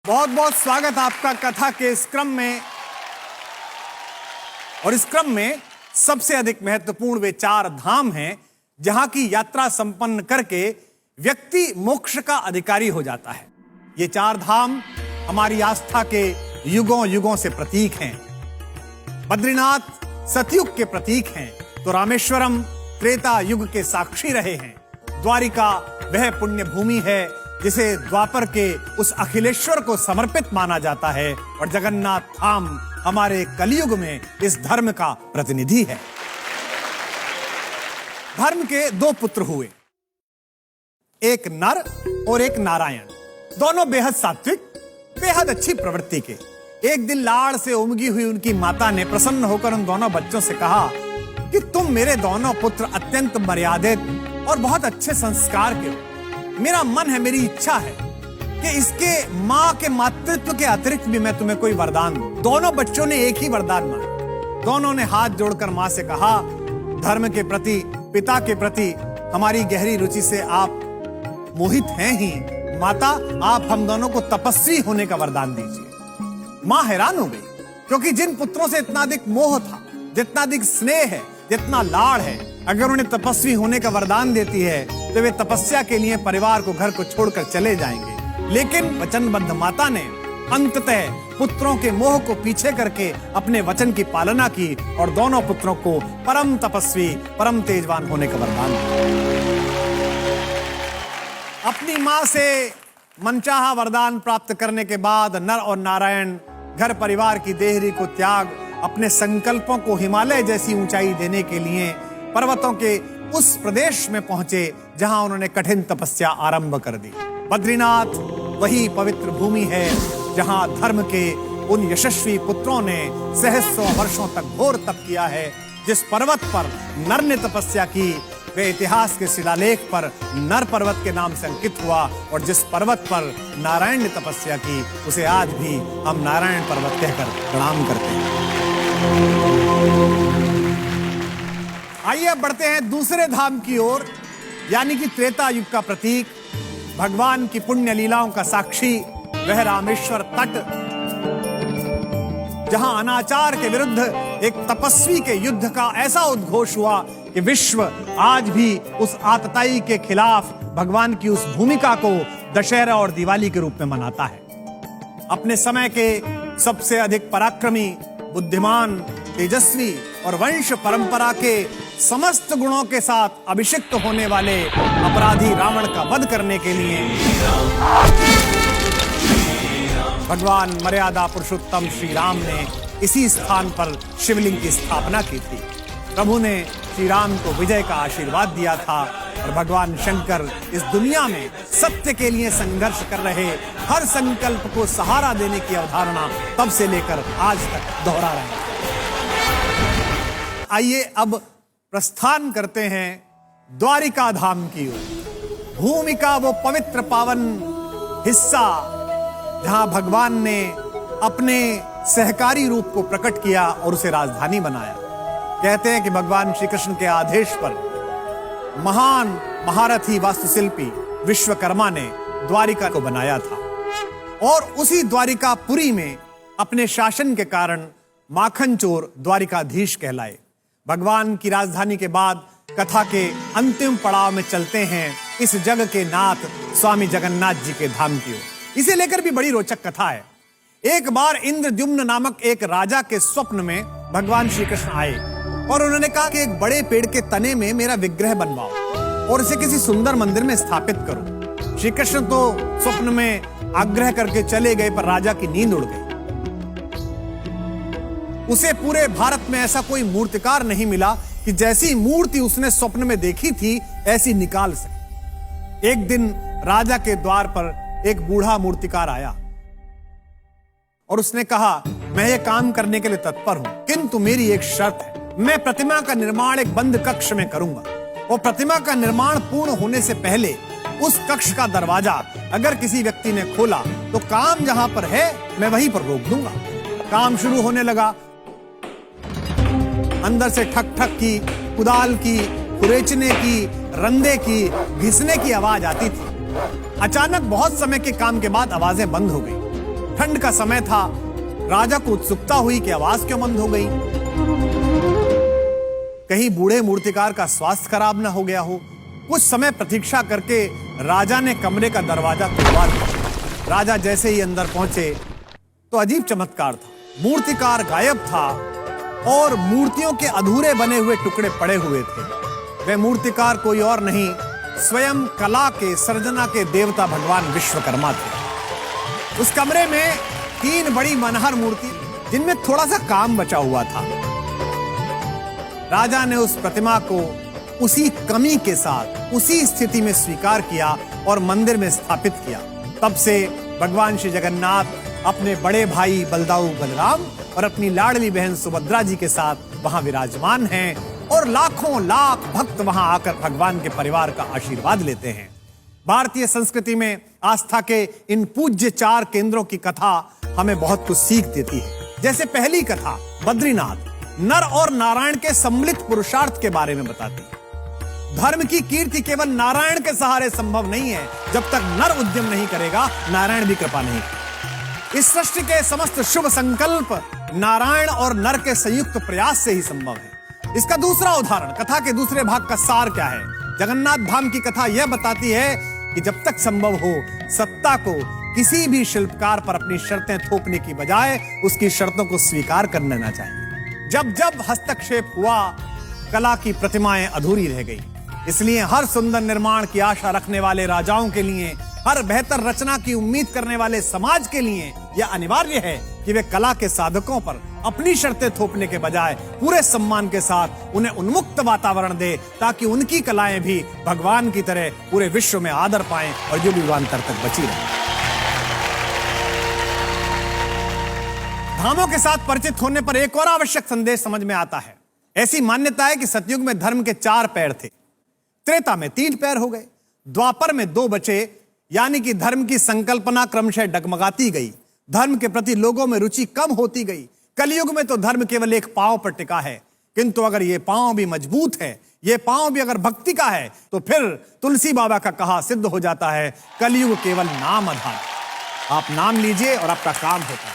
बहुत बहुत स्वागत आपका कथा के इस क्रम में। और इस क्रम में सबसे अधिक महत्वपूर्ण वे 4 धाम हैं जहां की यात्रा संपन्न करके व्यक्ति मोक्ष का अधिकारी हो जाता है। ये 4 धाम हमारी आस्था के युगों युगों से प्रतीक हैं। बद्रीनाथ सतयुग के प्रतीक हैं तो रामेश्वरम त्रेता युग के साक्षी रहे हैं। द्वारिका वह पुण्य भूमि है जिसे द्वापर के उस अखिलेश्वर को समर्पित माना जाता है और जगन्नाथ धाम हमारे कलयुग में इस धर्म का प्रतिनिधि है। धर्म के 2 पुत्र हुए, एक नर और एक नारायण। दोनों बेहद सात्विक, बेहद अच्छी प्रवृत्ति के। एक दिन लाड़ से उमगी हुई उनकी माता ने प्रसन्न होकर उन दोनों बच्चों से कहा कि तुम मेरे दोनों पुत्र अत्यंत मर्यादित और बहुत अच्छे संस्कार के हो। मेरा मन है, मेरी इच्छा है कि इसके मां के मातृत्व के अतिरिक्त भी मैं तुम्हें कोई वरदान दूं। दोनों बच्चों ने एक ही वरदान मांगा। दोनों ने हाथ जोड़कर मां से कहा, धर्म के प्रति, पिता के प्रति हमारी गहरी रुचि से आप मोहित हैं ही। माता, आप हम दोनों को तपस्वी होने का वरदान दीजिए। मां हैरान हो गई, क्योंकि जिन पुत्रों से इतना अधिक मोह था, जितना अधिक स्नेह है, जितना लाड़ है, अगर उन्हें तपस्वी होने का वरदान देती है तो वे तपस्या के लिए परिवार को, घर को छोड़कर चले जाएंगे। लेकिन वचनबद्ध माता ने अंततः पुत्रों के मोह को पीछे करके अपने वचन की पालना की और दोनों पुत्रों को परम तपस्वी, परम तेजवान होने का वरदान दिया। अपनी मां से मनचाहा वरदान प्राप्त करने के बाद नर और नारायण घर परिवार की देहरी को त्याग अपने संकल्पों को हिमालय जैसी ऊंचाई देने के लिए पर्वतों के उस प्रदेश में पहुंचे जहां उन्होंने कठिन तपस्या आरंभ कर दी। बद्रीनाथ वही पवित्र भूमि है जहां धर्म के उन यशस्वी पुत्रों ने सहस्रों वर्षों तक घोर तप किया है। जिस पर्वत पर नर ने तपस्या की वे इतिहास के शिलालेख पर नर पर्वत के नाम से अंकित हुआ, और जिस पर्वत पर नारायण ने तपस्या की उसे आज भी हम नारायण पर्वत कहकर प्रणाम करते हैं। आइए अब बढ़ते हैं दूसरे धाम की ओर, यानी कि त्रेता युग का प्रतीक, भगवान की पुण्य लीलाओं का साक्षी वह रामेश्वर तट, जहां अनाचार के विरुद्ध एक तपस्वी के युद्ध का ऐसा उद्घोष हुआ कि विश्व आज भी उस आतताई के खिलाफ भगवान की उस भूमिका को दशहरा और दिवाली के रूप में मनाता है। अपने समय के सबसे अधिक पराक्रमी, बुद्धिमान, तेजस्वी और वंश परंपरा के समस्त गुणों के साथ अभिषिक्त होने वाले अपराधी रावण का वध करने के लिए भगवान मर्यादा पुरुषोत्तम श्री राम ने इसी स्थान पर शिवलिंग की स्थापना की थी। प्रभु ने श्री राम को विजय का आशीर्वाद दिया था और भगवान शंकर इस दुनिया में सत्य के लिए संघर्ष कर रहे हर संकल्प को सहारा देने की अवधारणा तब से लेकर आज तक दोहरा रहे हैं। आइए अब प्रस्थान करते हैं द्वारिका धाम की ओर। भूमि का वो पवित्र पावन हिस्सा जहां भगवान ने अपने सहकारी रूप को प्रकट किया और उसे राजधानी बनाया। कहते हैं कि भगवान श्री कृष्ण के आदेश पर महान महारथी वास्तुशिल्पी विश्वकर्मा ने द्वारिका को बनाया था, और उसी द्वारिकापुरी में अपने शासन के कारण माखन चोर द्वारिकाधीश कहलाए। भगवान की राजधानी के बाद कथा के अंतिम पड़ाव में चलते हैं इस जग के नाथ स्वामी जगन्नाथ जी के धाम की ओर। इसे लेकर भी बड़ी रोचक कथा है। एक बार इंद्रद्युम्न नामक एक राजा के स्वप्न में भगवान श्री कृष्ण आए और उन्होंने कहा कि एक बड़े पेड़ के तने में मेरा विग्रह बनवाओ और इसे किसी सुंदर मंदिर में स्थापित करो। श्री कृष्ण तो स्वप्न में आग्रह करके चले गए, पर राजा की नींद उड़ गई। उसे पूरे भारत में ऐसा कोई मूर्तिकार नहीं मिला कि जैसी मूर्ति उसने स्वप्न में देखी थी ऐसी निकाल सके। एक दिन राजा के द्वार पर एक बूढ़ा मूर्तिकार आया और उसने कहा, मैं ये काम करने के लिए तत्पर हूं, किंतु मेरी एक शर्त है। मैं प्रतिमा का निर्माण एक बंद कक्ष में करूंगा और प्रतिमा का निर्माण पूर्ण होने से पहले उस कक्ष का दरवाजा अगर किसी व्यक्ति ने खोला तो काम जहां पर है मैं वहीं पर रोक दूंगा। काम शुरू होने लगा। अंदर से ठक ठक की, कुदाल की, खुरेचने की, रंदे की, घिसने की आवाज आती थी। अचानक बहुत समय के काम के बाद आवाजें बंद हो गई। ठंड का समय था। राजा को उत्सुकता हुई कि आवाज क्यों बंद हो गई। कहीं बूढ़े मूर्तिकार का स्वास्थ्य खराब ना हो गया हो। कुछ समय प्रतीक्षा करके राजा ने कमरे का दरवाजा खुलवा दिया। राजा जैसे ही अंदर पहुंचे तो अजीब चमत्कार था। मूर्तिकार गायब था और मूर्तियों के अधूरे बने हुए टुकड़े पड़े हुए थे। वे मूर्तिकार कोई और नहीं, स्वयं कला के सर्जना के देवता भगवान विश्वकर्मा थे। उस कमरे में 3 बड़ी मनहर मूर्ति, जिनमें थोड़ा सा काम बचा हुआ था। राजा ने उस प्रतिमा को उसी कमी के साथ उसी स्थिति में स्वीकार किया और मंदिर में स्थापित किया। तब से भगवान श्री जगन्नाथ अपने बड़े भाई बलदाऊ बलराम और अपनी लाडली बहन सुभद्रा जी के साथ वहां विराजमान हैं और लाखों लाख भक्त वहां आकर भगवान के परिवार का आशीर्वाद लेते हैं। भारतीय संस्कृति में आस्था के इन पूज्य 4 केंद्रों की कथा हमें बहुत कुछ सीख देती है। जैसे पहली कथा बद्रीनाथ नर और नारायण के सम्मिलित पुरुषार्थ के बारे में बताती है। धर्म की कीर्ति केवल नारायण के सहारे संभव नहीं है। जब तक नर उद्यम नहीं करेगा, नारायण भी कृपा नहीं। इस सृष्टि के समस्त शुभ संकल्प नारायण और नर के संयुक्त प्रयास से ही संभव है। इसका दूसरा उदाहरण, कथा के दूसरे भाग का सार क्या है। जगन्नाथ धाम की कथा यह बताती है कि जब तक संभव हो, सत्ता को किसी भी शिल्पकार पर अपनी शर्तें थोपने की बजाय उसकी शर्तों को स्वीकार कर लेना चाहिए। जब जब हस्तक्षेप हुआ, कला की प्रतिमाएं अधूरी रह गई। इसलिए हर सुंदर निर्माण की आशा रखने वाले राजाओं के लिए, हर बेहतर रचना की उम्मीद करने वाले समाज के लिए यह अनिवार्य है कि वे कला के साधकों पर अपनी शर्तें थोपने के बजाय पूरे सम्मान के साथ उन्हें उन्मुक्त वातावरण दे, ताकि उनकी कलाएं भी भगवान की तरह पूरे विश्व में आदर पाएं और युग युगांतर तक बची रहें। धामों के साथ परिचित होने पर एक और आवश्यक संदेश समझ में आता है। ऐसी मान्यता है कि सतयुग में धर्म के 4 पैर थे, त्रेता में 3 पैर हो गए, द्वापर में 2 बचे, यानी कि धर्म की संकल्पना क्रमशः डगमगाती गई। धर्म के प्रति लोगों में रुचि कम होती गई। कलयुग में तो धर्म केवल एक पांव पर टिका है, किंतु अगर ये पांव भी मजबूत है, ये पांव भी अगर भक्ति का है, तो फिर तुलसी बाबा का कहा सिद्ध हो जाता है, कलयुग केवल नाम आधार। आप नाम लीजिए और आपका काम होता है।